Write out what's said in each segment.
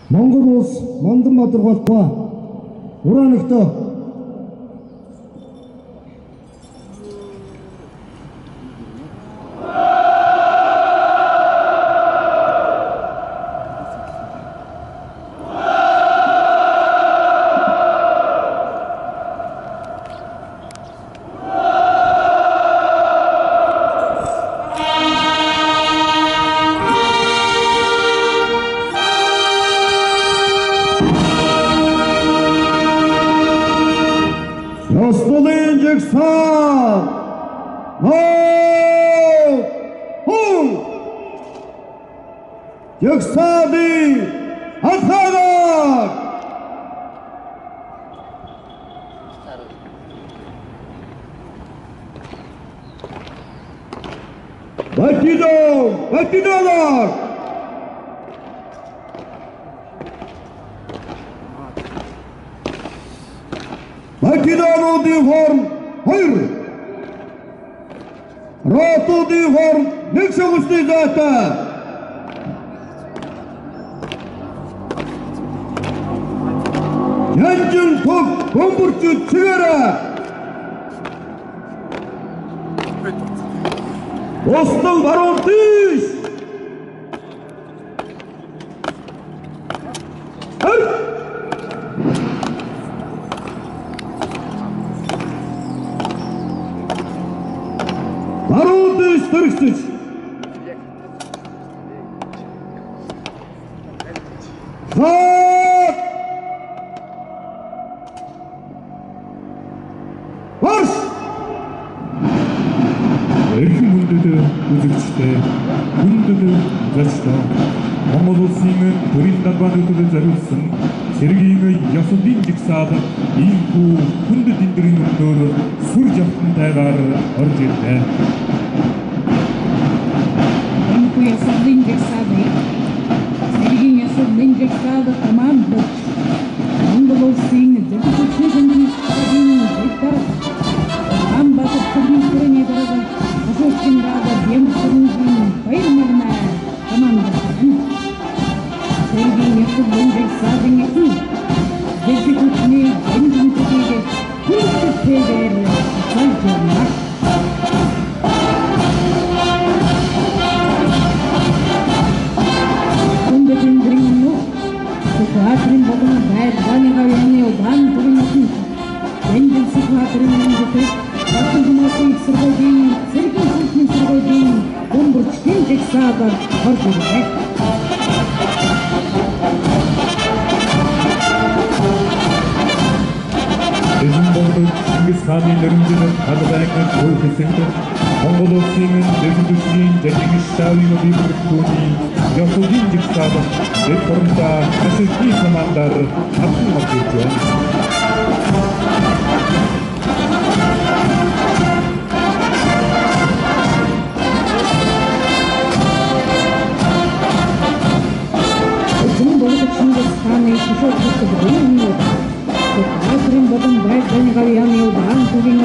Монгол улс Мондан Бадаргалбаа Уран өгтөө. Яслын жигсаал хуу жигсаалын хасаагаар батидолар Македонуудын хооронд 2, Ротуудын хооронд 1 шогсны зайтай. Янжин төв бомбөрчид чигээрээ. Бостон баруун тийш. Баруун төрөгсөж Марш! Эрхэм хүндэт үзэгчтэй хүндэт зарчтай Монгол улсын төрийн далбаануудад зориулсан цэргийн ёсодын жигсаал ийхүү хүндэт эндрийн өнөөр сүр жавхантайгаар орж ирлээ. Ийхүү ёсодын жигсаал цэргийн ёсодын жигсаал командч Монгол улсын зөвхөн Амбасад төрний дарга Ашочин рада Бемсрунгийн баярмагна команда. Цэргийн ёсодын жигсаалын дэвтэгчний эндүнтэйгээ хүндэтгэгээр салжана. Сухатрин бодон байрны яны удан бүрэн Эндэн сухатрин нэмжтэй Батан хумасын сэргойдын цэргийн сүлтний сэргойдын бомбөрчдийн жигсаагаар орж ирлээ. Эзэн бомбөрч Чингис хааны нэрнжээр хадбайгын төр хэсэгт Монгол улсын дэвтэгчний жижиг штабын бибртүүний ёсодын жигсаал реформда хэсгийн командаар хатан орж ирлээ. Чингис хааны шишөөдөг бүхэн Сухатрин бодон байрны яны удан бүрэн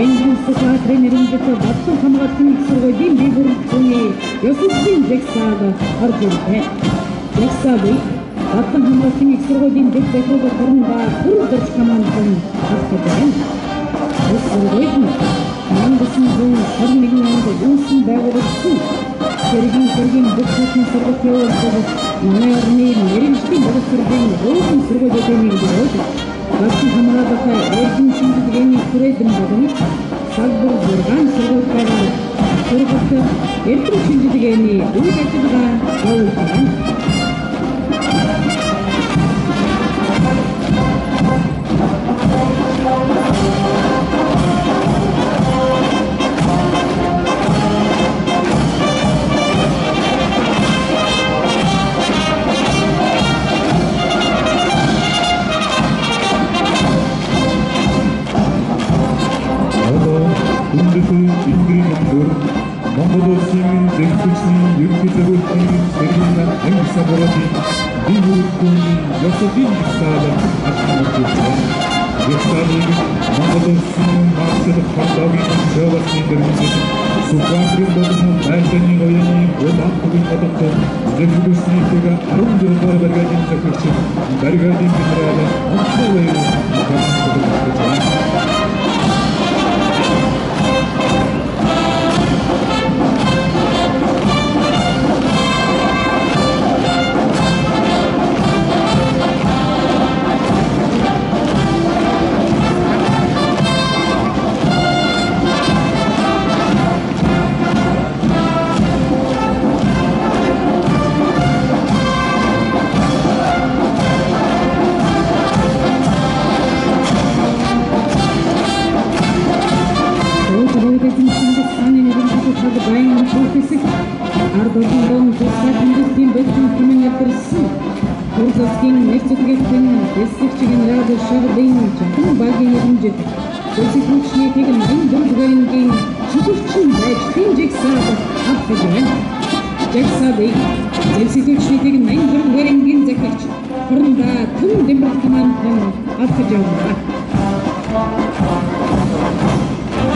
Эндэн сухатрин нэрнжтэй Батан хамгаалсан сэргойдын бибртүүний ёсодын жигсаагаар орж ирлээ. Жигсаалыг Батан хамгаалсан сэргойдын дэвтэгчдийн хоорондоо бүрдэж командын хасагдсан. Сэргойд 1921 онд үүсгэн байгуулагдсан цэргийн дэвтэгчдийн сэргойд манай орны мэрэгжлийн боловсролын өөрийн сэргойдын нэгдээд Батан хамгаалалтаа эрдэн шинжилгээний хүрээдэн болон салбар зургаан сэргойдоор сэргойд эрдэн шинжилгээний үйл ажиллагаа явуулсан. Монгол улсын дэвтэгчний ерөнхий зөвлөлийн цэргийн ангилсан борооны бибртүүний ёсодын жигсаал хатан орж ирлээ. Жигсаалыг Монгол улсын маршал Хандаагийн жавхлын дэргэд Сухандрин болуну Майданий военный Одан Тугин Катанты Зефирушни Тега Арун Дурбар Баргадин Закурчи Баргадин Генерала Анцелайну Команду Катанты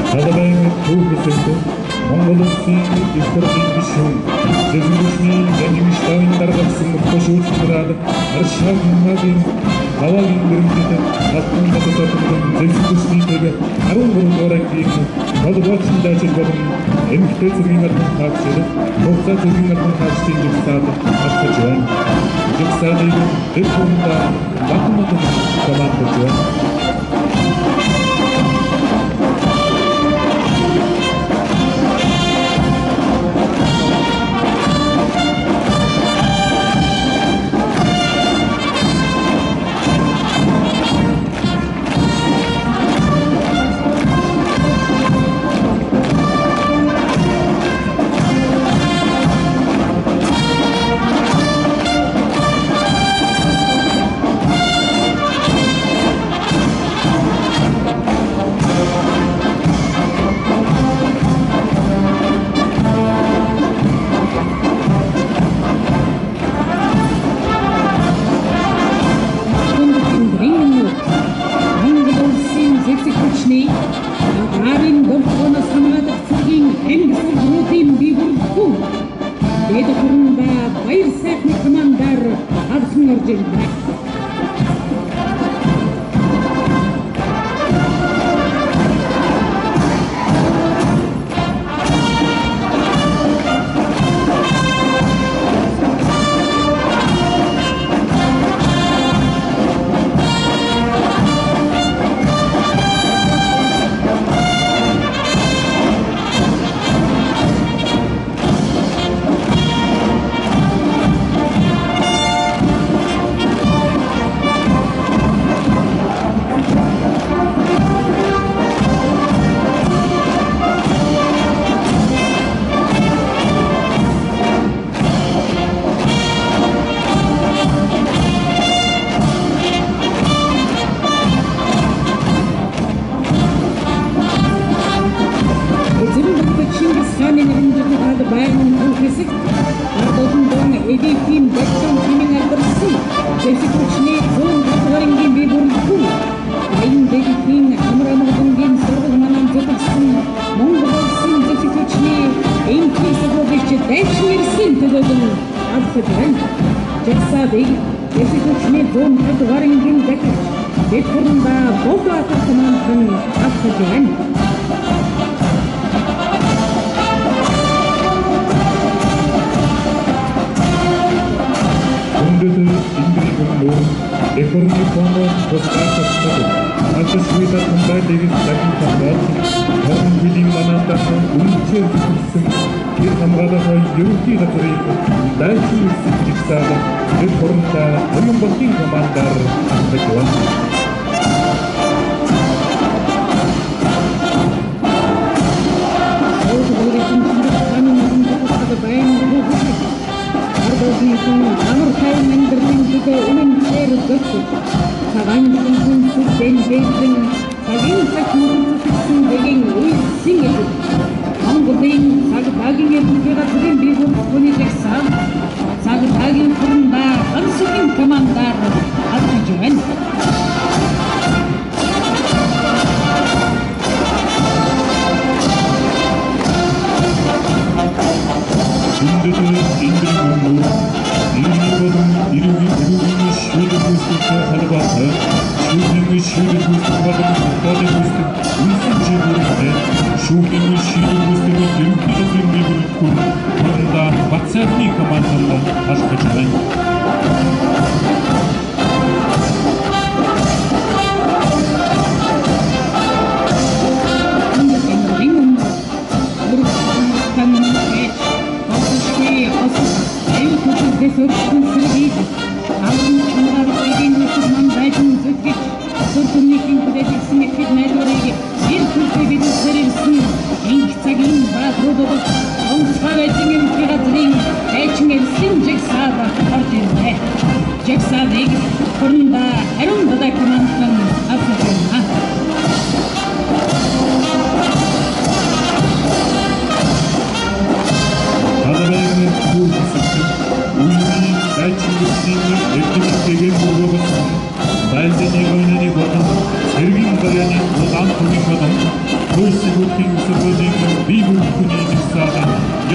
Садабайны туғысызды, Монголостың историясын бішін, Зефирушнин жәнжіміштауын дарғапсын қошу ұшқырады, Аршағынға дейін, Хава кеңдерімдеді, Аттың батысатындың Зефирушнин тегі, Арун бұрын орай кейінгі, Қалдыбақшын дәчіл бадың, Әмікте сүрген атын қақшыды, Тоқса сүрген атын қақшытен жүксады, Аққа жуан. Жүксадегі, деп қолында, Батыматын команды жуан. Күндү индиргүнү ирүүгийн шийдэл үүсгэх холбоотой шүүхийн шийдэл үүсгэх боломжтой үүсгэх үнсэн чиглэлээр шүүхийн шийдэл үүсгэх ерөнхийлөгчийн нийгэмд хурдаа Бацаахны команданд алхаж байна. Сөрчөн сэргийд алын чангаар эдийн засаг мандайдын зүтгэж сөрчөнийхэн хүлээлгсэн ихэд найдварыг bir күлтэй бидэсэрсэн инх цагийн баатруудад онцгой эзэн эмхий газрын хайчин элсэн жигсаада орж ирнэ. Жигсаадыг хурнда харин дадай командын авсаж байна. Хадарайны хүүхэсэгт Үйний сайчилгын эдгэртэйгээр бүргөөсөн байлданы гонны болон сэргийн гарааны удаан түүний болон хөөсгүүдийн сүргөлийн бие бүхний жигсаада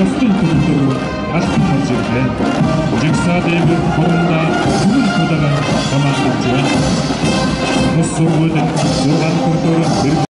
ёстон төлөвлөрөөр алхамж ирсэн. Жигсаадыг хурнда түмэн худаан командч байна. Мөс сургуулийн 6 хүртэл